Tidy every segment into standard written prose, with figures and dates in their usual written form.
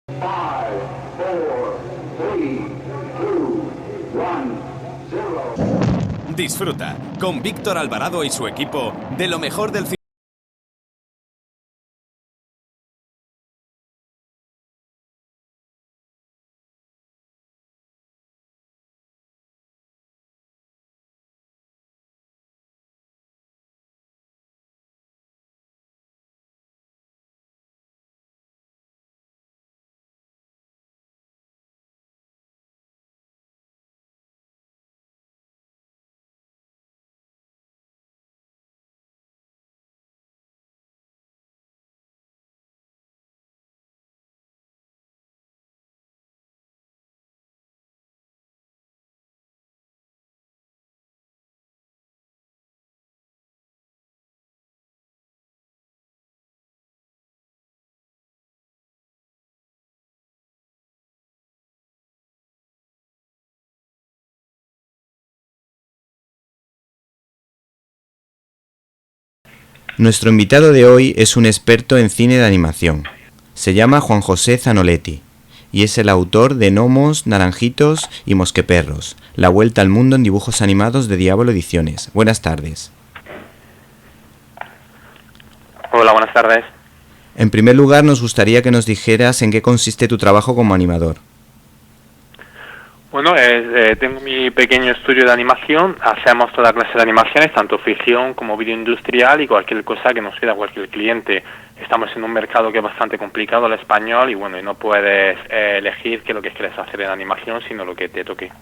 Five, four, three, two, one, zero. Disfruta con Víctor Alvarado y su equipo de lo mejor del cine. Nuestro invitado de hoy es un experto en cine de animación. Se llama Juan José Zanoletti y es el autor de Gnomos, Naranjitos y Mosqueperros, la vuelta al mundo en dibujos animados de Diablo Ediciones. Buenas tardes. Hola, buenas tardes. En primer lugar, nos gustaría que nos dijeras en qué consiste tu trabajo como animador. Bueno, tengo mi pequeño estudio de animación, hacemos toda clase de animaciones, tanto ficción como vídeo industrial y cualquier cosa que nos pida cualquier cliente. Estamos en un mercado que es bastante complicado, el español, y bueno, y no puedes elegir qué es lo que quieres hacer en animación, sino lo que te toque.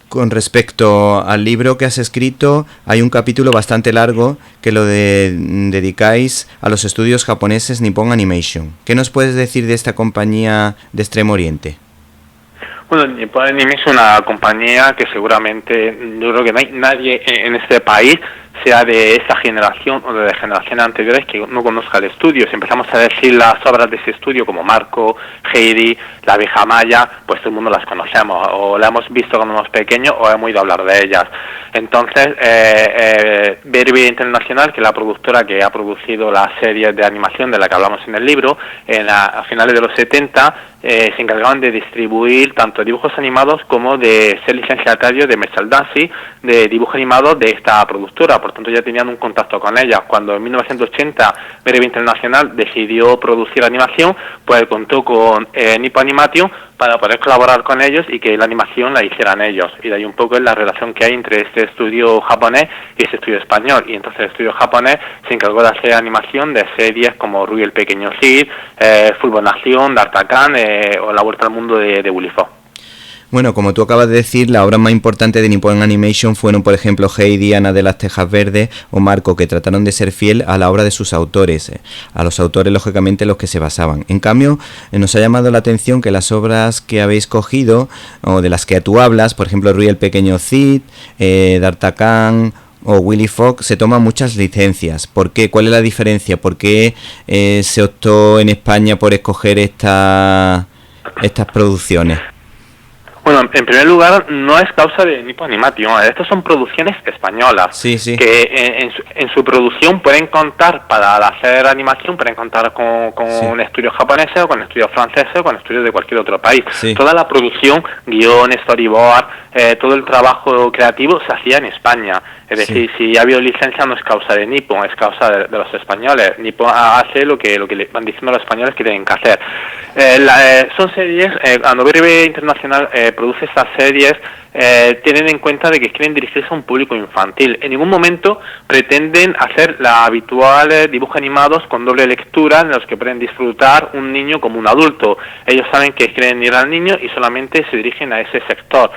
Con respecto al libro que has escrito, hay un capítulo bastante largo que lo dedicáis a los estudios japoneses Nippon Animation. ¿Qué nos puedes decir de esta compañía de Extremo Oriente? Bueno, Nippon Anime es una compañía que seguramente, yo creo que no hay nadie en este país, sea de esta generación o de generaciones anteriores, que no conozca el estudio. Si empezamos a decir las obras de ese estudio, como Marco, Heidi, La Abeja Maya, pues todo el mundo las conocemos, o la hemos visto cuando éramos pequeños, o hemos oído hablar de ellas. Entonces, Verbi Internacional, que es la productora que ha producido la serie de animación de la que hablamos en el libro, a finales de los 70, se encargaban de distribuir tanto dibujos animados como de ser licenciatario de merchandising de dibujos animados de esta productora. Por tanto, ya tenían un contacto con ella. Cuando en 1980 Verbi Internacional decidió producir animación, pues contó con Nippon Animation para poder colaborar con ellos y que la animación la hicieran ellos. Y de ahí un poco es la relación que hay entre este estudio japonés y este estudio español. Y entonces el estudio japonés se encargó de hacer animación de series como Ruy el Pequeño Cid, Fútbol Nación, D'Artagnan o La Vuelta al Mundo de Willy Fogg. Bueno, como tú acabas de decir, las obras más importantes de Nippon Animation fueron, por ejemplo, Heidi, Ana de las Tejas Verdes o Marco, que trataron de ser fiel a la obra de sus autores, a los autores, lógicamente, en los que se basaban. En cambio, nos ha llamado la atención que las obras que habéis cogido, o de las que tú hablas, por ejemplo, Ruy el Pequeño Cid, D'Artagnan o Willy Fogg, se toman muchas licencias. ¿Por qué? ¿Cuál es la diferencia? ¿Por qué se optó en España por escoger estas producciones? Bueno, en primer lugar, no es causa de Nippon Animation. Estas son producciones españolas. Sí, sí. Que en su producción pueden contar, para hacer animación, pueden contar con Sí. estudios japoneses o con estudios franceses o con estudios de cualquier otro país. Sí. Toda la producción, guión, storyboard, todo el trabajo creativo se hacía en España. Es decir, si ha habido licencia no es causa de Nippon, es causa de los españoles. Nippon hace lo que le van diciendo los españoles que tienen que hacer. Son series, cuando Verbi Internacional produce estas series, tienen en cuenta de que quieren dirigirse a un público infantil. En ningún momento pretenden hacer la habitual dibujos animados con doble lectura en los que pueden disfrutar un niño como un adulto. Ellos saben que quieren ir al niño y solamente se dirigen a ese sector,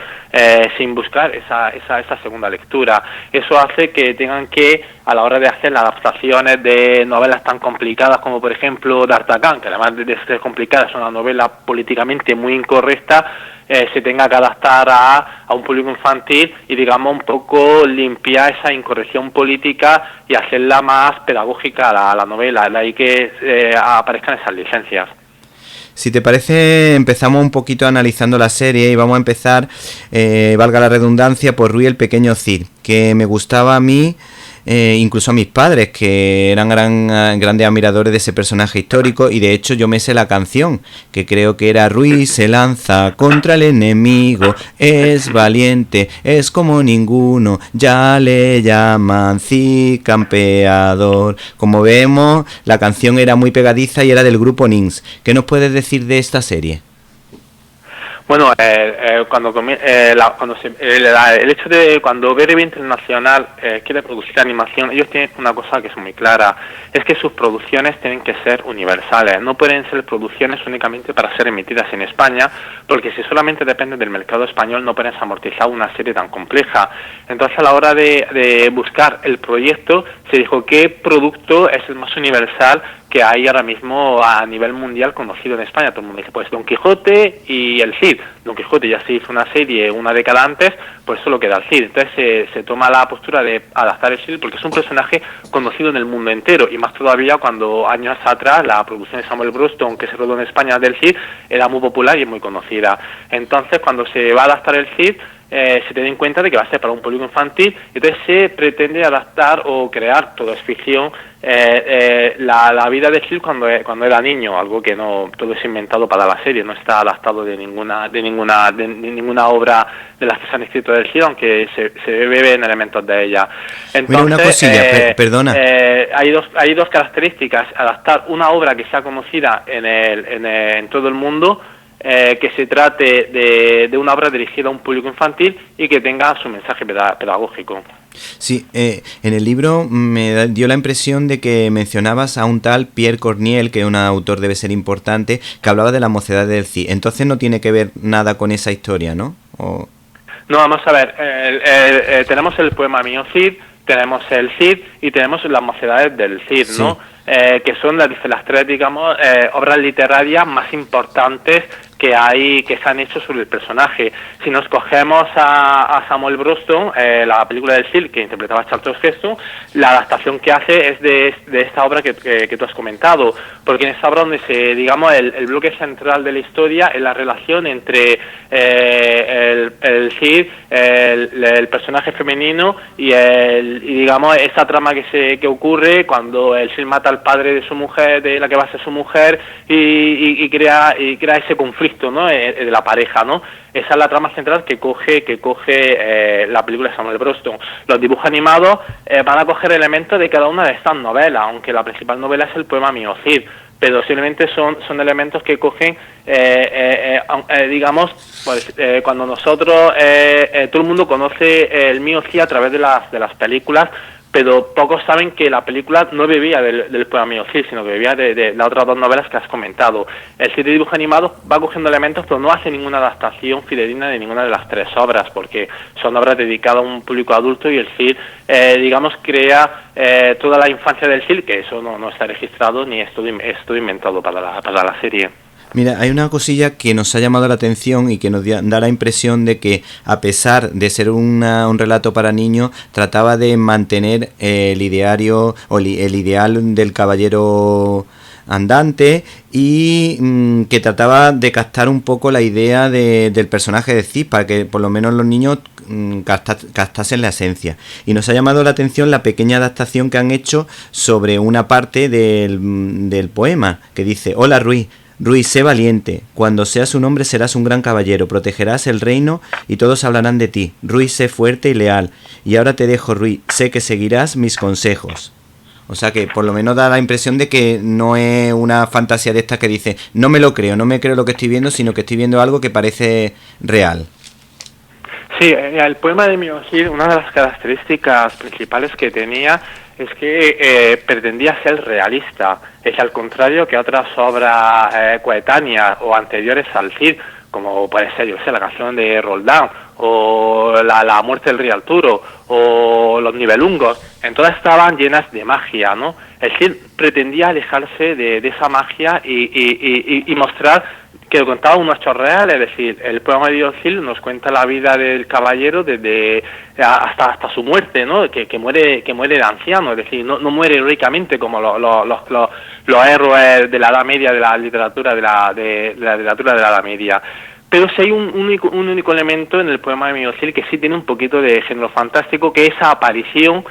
sin buscar esa segunda lectura. Eso hace que tengan que, a la hora de hacer las adaptaciones de novelas tan complicadas como por ejemplo D'Artagnan, que además de ser complicada es una novela políticamente muy incorrecta, se tenga que adaptar a un público infantil y digamos un poco limpiar esa incorrección política y hacerla más pedagógica a la novela, de ahí que aparezcan esas licencias. Si te parece, empezamos un poquito analizando la serie y vamos a empezar, valga la redundancia, por Ruy el Pequeño Cid, que me gustaba a mí incluso a mis padres, que eran grandes admiradores de ese personaje histórico, y de hecho yo me sé la canción, que creo que era: Ruiz se lanza contra el enemigo, es valiente, es como ninguno, ya le llaman Cicampeador. Como vemos, la canción era muy pegadiza y era del grupo Nins. ¿Qué nos puedes decir de esta serie? Bueno, el hecho de cuando BRB Internacional quiere producir animación, ellos tienen una cosa que es muy clara, es que sus producciones tienen que ser universales, no pueden ser producciones únicamente para ser emitidas en España, porque si solamente dependen del mercado español no pueden amortizar una serie tan compleja. Entonces, a la hora de buscar el proyecto, se dijo qué producto es el más universal que hay ahora mismo a nivel mundial conocido en España. Todo el mundo dice, pues Don Quijote y el Cid. Don Quijote ya se hizo una serie una década antes, pues solo queda el Cid. Entonces se toma la postura de adaptar el Cid porque es un personaje conocido en el mundo entero, y más todavía cuando años atrás la producción de Samuel Bruston, que se rodó en España, del Cid, era muy popular y muy conocida. Entonces, cuando se va a adaptar el Cid, se tiene en cuenta de que va a ser para un público infantil, y entonces se pretende adaptar o crear, todo es ficción, la vida de Cid cuando era niño, algo que no, todo es inventado para la serie, no está adaptado de ninguna obra de las que se han escrito del Cid, aunque se beben elementos de ella. Entonces, bueno, una cosilla, perdona. Hay dos características: adaptar una obra que sea conocida en todo el mundo, que se trate de una obra dirigida a un público infantil y que tenga su mensaje pedagógico. Sí, en el libro me dio la impresión de que mencionabas a un tal Pierre Corniel, que un autor debe ser importante, que hablaba de la mocedad del Cid. Entonces no tiene que ver nada con esa historia, ¿no? No, vamos a ver, tenemos el poema Mío Cid, tenemos el Cid y tenemos las mocedades del Cid, ¿no? Sí. Que son las tres, digamos, obras literarias más importantes que se han hecho sobre el personaje. Si nos cogemos a Samuel Bruston, la película del Cid, que interpretaba Charlton Heston, la adaptación que hace es de esta obra que tú has comentado, porque en esta obra donde digamos, el bloque central de la historia es la relación entre el Cid, el personaje femenino y digamos, esa trama que ocurre cuando el Cid mata al padre de su mujer, de la que va a ser su mujer, y crea ese conflicto, ¿no? De la pareja, ¿no? Esa es la trama central que coge la película de Samuel Bruston. Los dibujos animados van a coger elementos de cada una de estas novelas, aunque la principal novela es el poema Mío Cid, pero simplemente son elementos que cogen, digamos, pues, cuando nosotros, todo el mundo conoce el Mío Cid a través de las películas, pero pocos saben que la película no bebía del poema Mío Cid, sino que bebía de las otras dos novelas que has comentado. El Cid de dibujo animado va cogiendo elementos, pero no hace ninguna adaptación fidedigna de ninguna de las tres obras, porque son obras dedicadas a un público adulto, y el Cid, digamos, crea toda la infancia del Cid, que eso no está registrado ni es todo inventado para la serie. Mira, hay una cosilla que nos ha llamado la atención y que nos da la impresión de que, a pesar de ser un relato para niños, trataba de mantener el ideario o el ideal del caballero andante, y que trataba de captar un poco la idea del personaje de Cid, para que por lo menos los niños captasen la esencia. Y nos ha llamado la atención la pequeña adaptación que han hecho sobre una parte del poema, que dice: Hola Ruiz, sé valiente, cuando seas un hombre serás un gran caballero, protegerás el reino y todos hablarán de ti. Ruiz, sé fuerte y leal, y ahora te dejo, Ruiz, sé que seguirás mis consejos. O sea que por lo menos da la impresión de que no es una fantasía de estas que dice: no me lo creo, no me creo lo que estoy viendo, sino que estoy viendo algo que parece real. Sí, el poema de Mío Cid, una de las características principales que tenía es que pretendía ser realista, es al contrario que otras obras coetáneas o anteriores al Cid, como puede ser, yo sé, la canción de Roldán, o la muerte del rey Arturo, o los Nibelungos. En todas estaban llenas de magia, ¿no? El Cid pretendía alejarse de esa magia y mostrar que contaba unos hechos reales, es decir, el poema de Cid nos cuenta la vida del caballero desde hasta su muerte, ¿no? Que muere de anciano, es decir, no muere heroicamente como los héroes de la Edad Media, de la literatura de la literatura de la Edad Media. Pero sí hay un único elemento en el poema de Mío Cid que sí tiene un poquito de género fantástico, que es esa aparición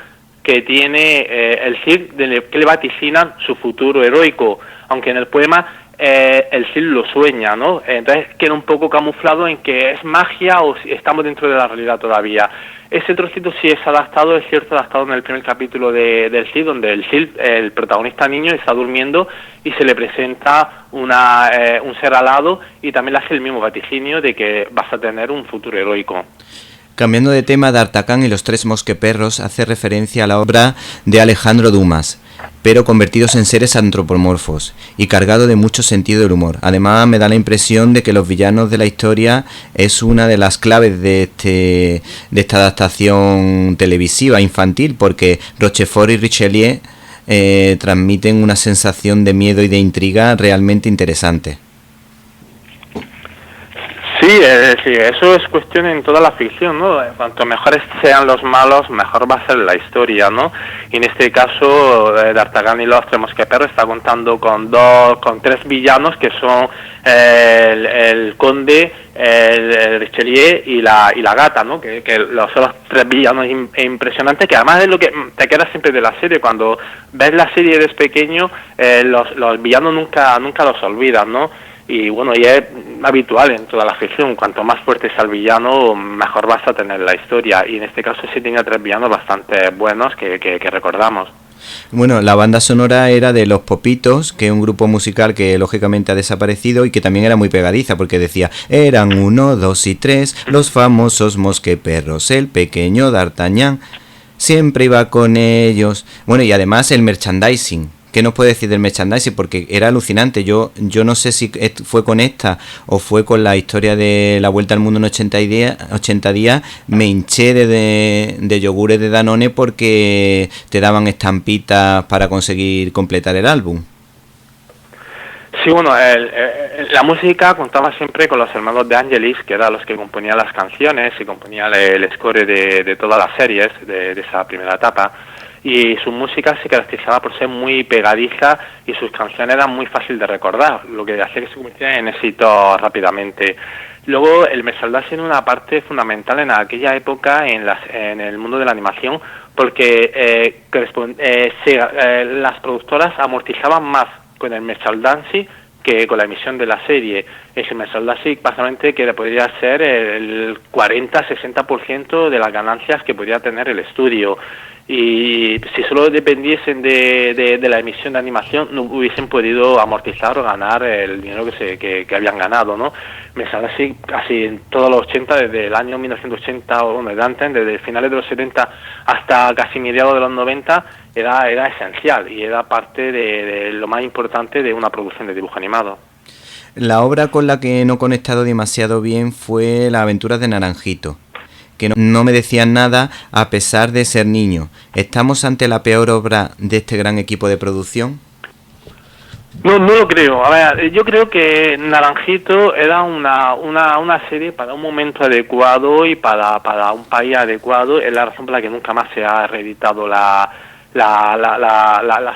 que tiene el Cid, que le vaticinan su futuro heroico, aunque en el poema el Cid lo sueña, ¿no? Entonces queda un poco camuflado en que es magia o si estamos dentro de la realidad todavía. Ese trocito sí es adaptado, es cierto, adaptado en el primer capítulo del Cid, donde el Cid, el protagonista niño, está durmiendo y se le presenta un ser alado y también le hace el mismo vaticinio de que vas a tener un futuro heroico. Cambiando de tema, D'Artagnan y los tres mosqueperros hace referencia a la obra de Alejandro Dumas, pero convertidos en seres antropomorfos y cargado de mucho sentido del humor. Además, me da la impresión de que los villanos de la historia es una de las claves de esta adaptación televisiva infantil, porque Rochefort y Richelieu transmiten una sensación de miedo y de intriga realmente interesante. Sí, eso es cuestión en toda la ficción, ¿no? Cuanto mejores sean los malos, mejor va a ser la historia, ¿no? Y en este caso, D'Artagnan y los tres mosqueperros está contando con tres villanos que son el conde, el Richelieu y la gata, ¿no? Que son los tres villanos impresionantes, que además es lo que te queda siempre de la serie. Cuando ves la serie desde pequeño, los villanos nunca los olvidas, ¿no? Y bueno, ya es habitual en toda la ficción, cuanto más fuerte sea el villano, mejor vas a tener la historia, y en este caso sí tenía tres villanos bastante buenos que recordamos. Bueno, la banda sonora era de Los Popitos, que es un grupo musical que lógicamente ha desaparecido y que también era muy pegadiza, porque decía: eran 1, 2 y 3 los famosos mosqueperros, el pequeño D'Artagnan siempre iba con ellos. Bueno, y además el merchandising. ¿Qué nos puede decir del merchandising? Porque era alucinante. Yo no sé si fue con esta o fue con la historia de la Vuelta al Mundo en 80 días. Me hinché de yogures de Danone porque te daban estampitas para conseguir completar el álbum. Sí, bueno, la música contaba siempre con los hermanos de Angelis, que eran los que componían las canciones y componían el score de todas las series de esa primera etapa. Y su música se caracterizaba por ser muy pegadiza y sus canciones eran muy fácil de recordar, lo que hacía que se convirtiera en éxito rápidamente. Luego el merchandising tiene una parte fundamental en aquella época en el mundo de la animación, porque las productoras amortizaban más con el merchandising que con la emisión de la serie. Ese merchandising básicamente que podría ser el 40-60% de las ganancias que podría tener el estudio. Y si solo dependiesen de la emisión de animación, no hubiesen podido amortizar o ganar el dinero que habían ganado, ¿no? Me sale así casi en todos los 80, desde el año 1980 o bueno, desde finales de los 70 hasta casi mediados de los 90, era esencial y era parte de lo más importante de una producción de dibujo animado. La obra con la que no he conectado demasiado bien fue Las aventuras de Naranjito, que no me decían nada a pesar de ser niño. ¿Estamos ante la peor obra de este gran equipo de producción? No lo creo. A ver, yo creo que Naranjito era una serie para un momento adecuado y para un país adecuado. Es la razón por la que nunca más se ha reeditado la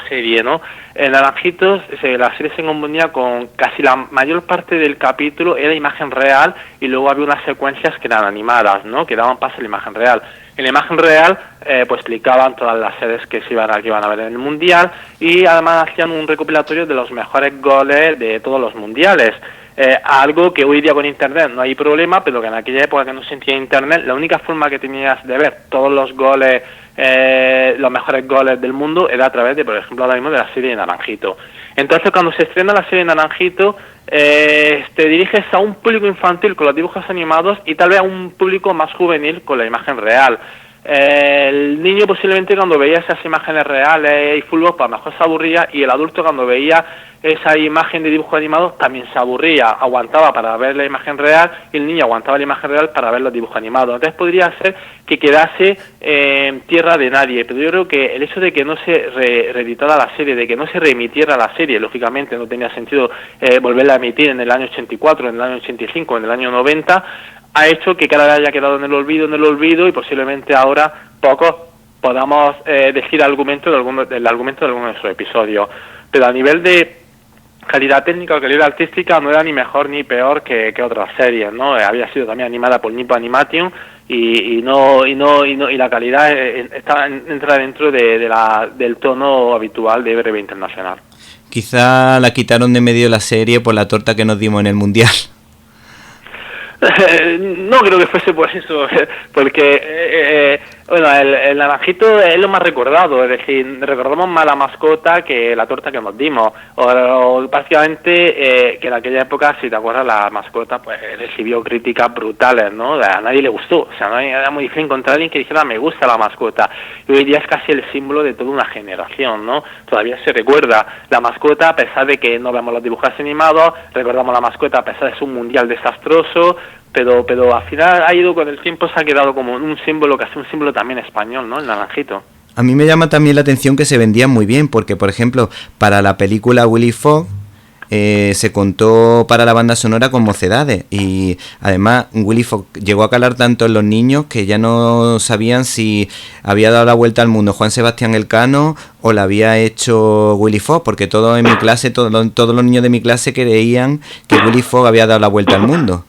serie, ¿no? En Naranjitos la serie se componía con casi la mayor parte del capítulo era imagen real, y luego había unas secuencias que eran animadas, ¿no? Que daban paso a la imagen real. En la imagen real pues explicaban todas las series que iban a ver en el mundial, y además hacían un recopilatorio de los mejores goles de todos los mundiales. Algo que hoy día con internet no hay problema, pero que en aquella época que no se sentía internet, la única forma que tenías de ver todos los goles, los mejores goles del mundo, era a través de, por ejemplo, ahora mismo de la serie de Naranjito. Entonces, cuando se estrena la serie de Naranjito, te diriges a un público infantil con los dibujos animados y tal vez a un público más juvenil con la imagen real. El niño posiblemente cuando veía esas imágenes reales y fútbol, pues a lo mejor se aburría, y el adulto cuando veía esa imagen de dibujo animado también se aburría, aguantaba para ver la imagen real, y el niño aguantaba la imagen real para ver los dibujos animados. Entonces podría ser que quedase en tierra de nadie, pero yo creo que el hecho de que no se reeditara la serie, de que no se reemitiera la serie, lógicamente no tenía sentido volverla a emitir en el año 84, en el año 85, en el año 90, ha hecho que cada vez haya quedado en el olvido, y posiblemente ahora pocos podamos decir el argumento de algunos de sus episodios. Pero a nivel de calidad técnica o calidad artística no era ni mejor ni peor que otras series, ¿no? Había sido también animada por Nippon Animation y la calidad entra dentro del tono habitual de breve internacional. Quizá la quitaron de medio la serie por la torta que nos dimos en el Mundial. No creo que fuese por eso, porque bueno, el naranjito es lo más recordado, es decir, recordamos más la mascota que la torta que nos dimos, o básicamente que en aquella época, si te acuerdas, la mascota pues recibió críticas brutales, ¿no? A nadie le gustó, o sea, no era muy difícil encontrar a alguien que dijera me gusta la mascota, y hoy día es casi el símbolo de toda una generación, ¿no? Todavía se recuerda la mascota a pesar de que no vemos los dibujos animados, recordamos la mascota a pesar de ser un mundial desastroso, pero al final ha ido con el tiempo, se ha quedado como un símbolo, casi un símbolo también español, ¿no? El naranjito. A mí me llama también la atención que se vendían muy bien, porque por ejemplo, para la película Willy Fogg se contó para la banda sonora con Mocedades, y además Willy Fogg llegó a calar tanto en los niños que ya no sabían si había dado la vuelta al mundo Juan Sebastián Elcano o la había hecho Willy Fogg, porque todos en mi clase, todos los niños de mi clase creían que Willy Fogg había dado la vuelta al mundo.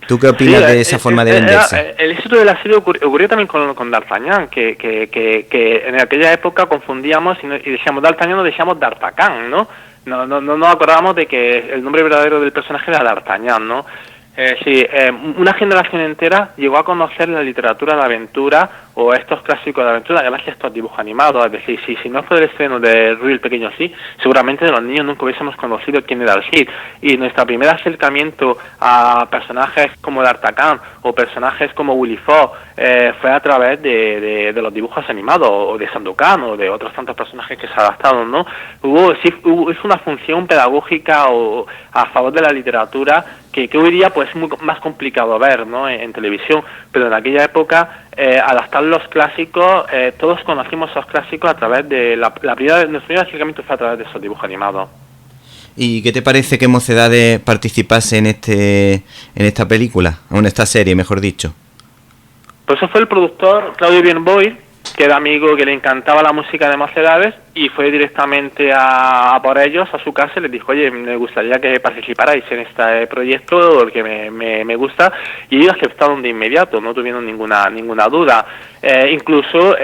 ¿Tú qué opinas de esa forma de venderse? El éxito de la serie ocurrió también con D'Artagnan, que en aquella época confundíamos y decíamos D'Artagnan o decíamos D'Artagnan, ¿no? No nos acordábamos de que el nombre verdadero del personaje era D'Artagnan, ¿no? Una generación entera llegó a conocer la literatura de aventura o estos clásicos de aventura gracias a estos dibujos animados. Es decir, si no fue el estreno de Ruy el Pequeño Cid, seguramente los niños nunca hubiésemos conocido quién era el Cid. Y nuestro primer acercamiento a personajes como D'Artagnan o personajes como Willy Fogg fue a través de los dibujos animados o de Sandokan o de otros tantos personajes que se adaptaron, ¿no? Es una función pedagógica o a favor de la literatura que hoy día pues es muy más complicado ver, ¿no? en televisión, pero en aquella época adaptar los clásicos, todos conocimos esos clásicos a través de nuestro primer acercamiento fue a través de esos dibujos animados. ¿Y qué te parece que Mocedades participase en esta película, o en esta serie, mejor dicho? Pues eso fue el productor Claudio Bienboy, que era amigo, que le encantaba la música de Mocedades, y fue directamente a por ellos, a su casa, y les dijo, oye, me gustaría que participarais en este proyecto, porque me gusta, y ellos aceptaron de inmediato, no tuvieron ninguna duda. Incluso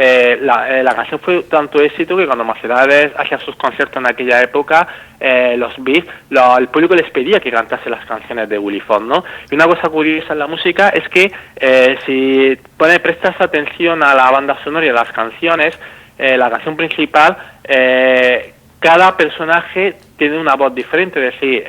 la canción fue tanto éxito que cuando Mocedades hacía sus conciertos en aquella época, los Beats, el público les pedía que cantase las canciones de Willy Fogg, ¿no? Y una cosa curiosa en la música es que si prestas atención a la banda sonora y a las canciones, la canción principal, cada personaje tiene una voz diferente, es decir,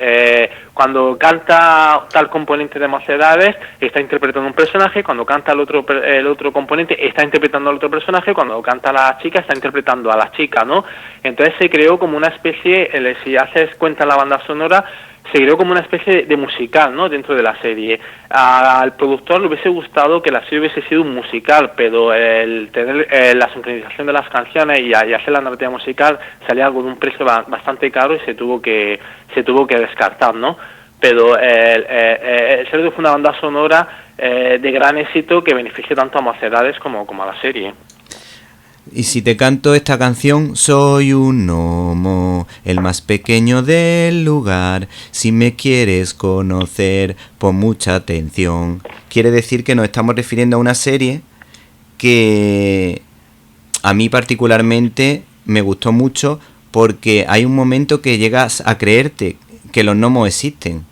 cuando canta tal componente de Mocedades está interpretando un personaje, cuando canta el otro componente está interpretando al otro personaje, cuando canta la chica está interpretando a la chica, ¿no? Entonces se creó como una especie, si haces cuenta en la banda sonora, se creó como una especie de musical, ¿no? Dentro de la serie. Al productor le hubiese gustado que la serie hubiese sido un musical, pero el tener la sincronización de las canciones y hacer la narrativa musical salía algo de un precio bastante caro y se tuvo que descartar, ¿no? Pero el ser fue una banda sonora de gran éxito que benefició tanto a Mocedades como a la serie. Y si te canto esta canción, soy un gnomo, el más pequeño del lugar. Si me quieres conocer, pon mucha atención. Quiere decir que nos estamos refiriendo a una serie que a mí particularmente me gustó mucho, porque hay un momento que llegas a creerte que los gnomos existen,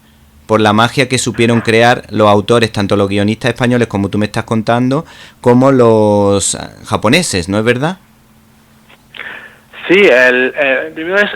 por la magia que supieron crear los autores, tanto los guionistas españoles, como tú me estás contando, como los japoneses, ¿no es verdad? Sí, primero es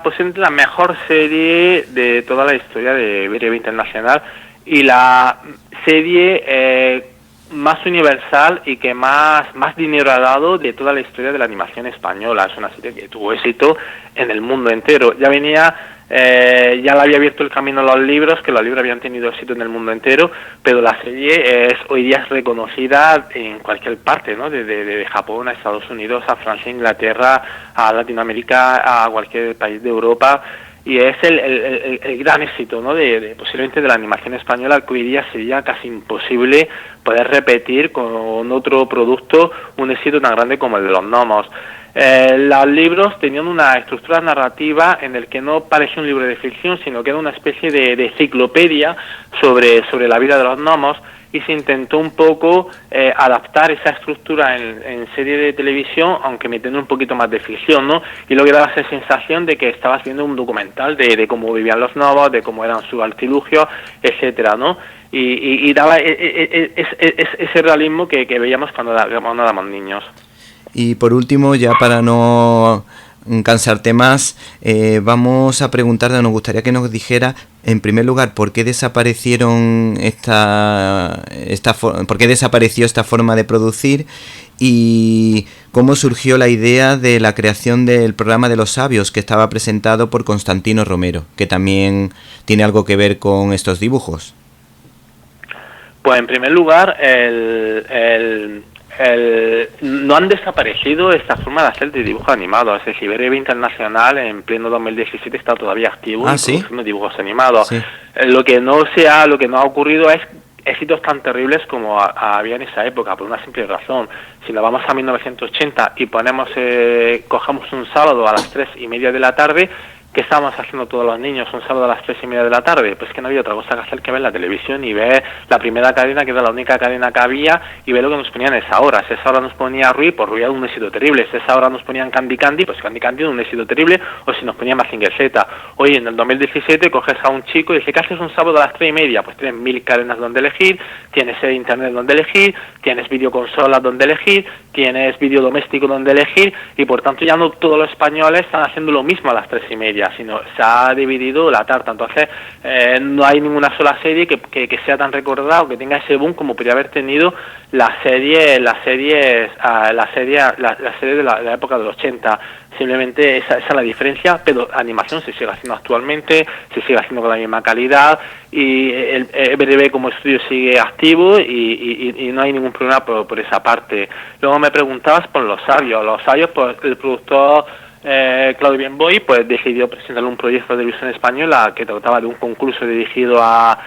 posiblemente la mejor serie de toda la historia de breve internacional y la serie más universal y que más dinero ha dado de toda la historia de la animación española. Es una serie que tuvo éxito en el mundo entero. Ya le había abierto el camino a los libros, que los libros habían tenido éxito en el mundo entero, pero la serie hoy día es reconocida en cualquier parte, ¿no? De Japón a Estados Unidos, a Francia, Inglaterra, a Latinoamérica, a cualquier país de Europa, y es el gran éxito, ¿no? Posiblemente de la animación española, que hoy día sería casi imposible poder repetir con otro producto un éxito tan grande como el de los gnomos. Los libros tenían una estructura narrativa en el que no parecía un libro de ficción, sino que era una especie de enciclopedia sobre la vida de los gnomos, y se intentó un poco adaptar esa estructura en serie de televisión, aunque metiendo un poquito más de ficción, ¿no? Y luego daba esa sensación de que estabas viendo un documental de cómo vivían los gnomos, de cómo eran sus artilugios, etcétera, ¿no? Y daba ese realismo que veíamos cuando éramos niños. Y por último, ya para no cansarte más, vamos a preguntarle, nos gustaría que nos dijera, en primer lugar, ¿por qué desaparecieron por qué desapareció esta forma de producir? Y cómo surgió la idea de la creación del programa de los sabios, que estaba presentado por Constantino Romero, que también tiene algo que ver con estos dibujos. Pues en primer lugar, no han desaparecido esta forma de hacer de dibujos animados. Es decir, BRB Internacional en pleno 2017 está todavía activo y produciendo dibujos animados. Sí. Lo que no ha ocurrido es éxitos tan terribles como había en esa época, por una simple razón. Si nos vamos a 1980 y cogemos un sábado a las 3:30 de la tarde, ¿qué estábamos haciendo todos los niños un sábado a las 3:30 de la tarde? Pues que no había otra cosa que hacer que ver la televisión y ver la primera cadena, que era la única cadena que había, y ver lo que nos ponían a esa hora. Si esa hora nos ponía Rui, pues Rui era un éxito terrible. Si esa hora nos ponían Candy Candy, pues Candy Candy era un éxito terrible. O si nos ponían Mazinger Z. Hoy en el 2017 coges a un chico y dices, ¿qué haces un sábado a las 3:30? Pues tienes 1000 cadenas donde elegir, tienes internet donde elegir, tienes videoconsolas donde elegir, tienes vídeo doméstico donde elegir, y por tanto ya no todos los españoles están haciendo lo mismo a las 3:30, sino se ha dividido la tarta. Entonces no hay ninguna sola serie que sea tan recordada o que tenga ese boom como podría haber tenido la serie de la época de los 80. Simplemente esa es la diferencia, pero animación se sigue haciendo actualmente, se sigue haciendo con la misma calidad, y el BRB como estudio sigue activo y no hay ningún problema por esa parte. Luego me preguntabas por los sabios. Los sabios, pues el productor Claudio Bienboy pues decidió presentar un proyecto de televisión española que trataba de un concurso dirigido a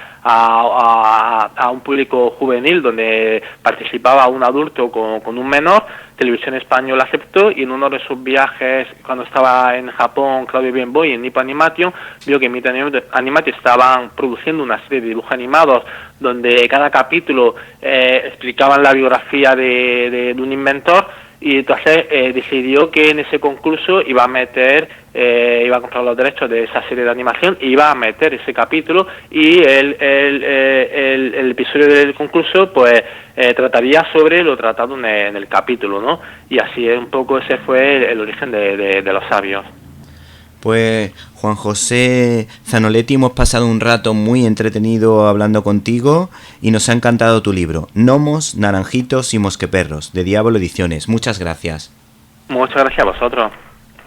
un público juvenil, donde participaba un adulto con un menor. Televisión Española aceptó, y en uno de sus viajes, cuando estaba en Japón Claudio Bienboy en Nippon Animation, vio que en Nippon Animation estaban produciendo una serie de dibujos animados donde cada capítulo explicaban la biografía de un inventor, y entonces decidió que en ese concurso iba a comprar los derechos de esa serie de animación, iba a meter ese capítulo, y el episodio del concurso pues trataría sobre lo tratado en el capítulo, ¿no? Y así un poco ese fue el origen de los sabios. Pues Juan José Zanoletti, hemos pasado un rato muy entretenido hablando contigo y nos ha encantado tu libro, Gnomos, Naranjitos y Mosqueperros, de Diablo Ediciones. Muchas gracias. Muchas gracias a vosotros.